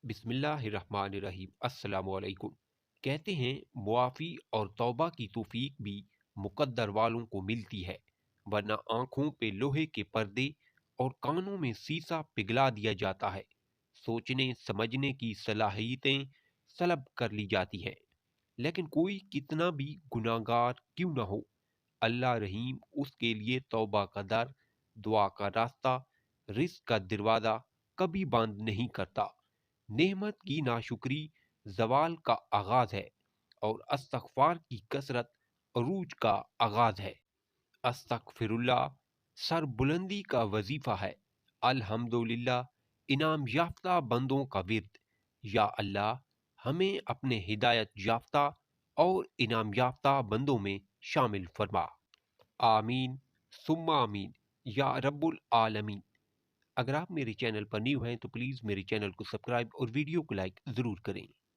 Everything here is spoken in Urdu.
بسم اللہ الرحمن الرحیم۔ السلام علیکم۔ کہتے ہیں معافی اور توبہ کی توفیق بھی مقدر والوں کو ملتی ہے، ورنہ آنکھوں پہ لوہے کے پردے اور کانوں میں سیسا پگھلا دیا جاتا ہے، سوچنے سمجھنے کی صلاحیتیں سلب کر لی جاتی ہیں۔ لیکن کوئی کتنا بھی گناہگار کیوں نہ ہو، اللہ رحیم اس کے لیے توبہ کا در، دعا کا راستہ، رزق کا دروازہ کبھی بند نہیں کرتا۔ نعمت کی ناشکری زوال کا آغاز ہے اور استغفار کی کثرت عروج کا آغاز ہے۔ استغفر اللہ سر بلندی کا وظیفہ ہے، الحمدللہ انعام یافتہ بندوں کا ورد۔ یا اللہ ہمیں اپنے ہدایت یافتہ اور انعام یافتہ بندوں میں شامل فرما۔ آمین ثم آمین یا رب العالمین۔ اگر آپ میرے چینل پر نیو ہیں تو پلیز میرے چینل کو سبسکرائب اور ویڈیو کو لائک ضرور کریں۔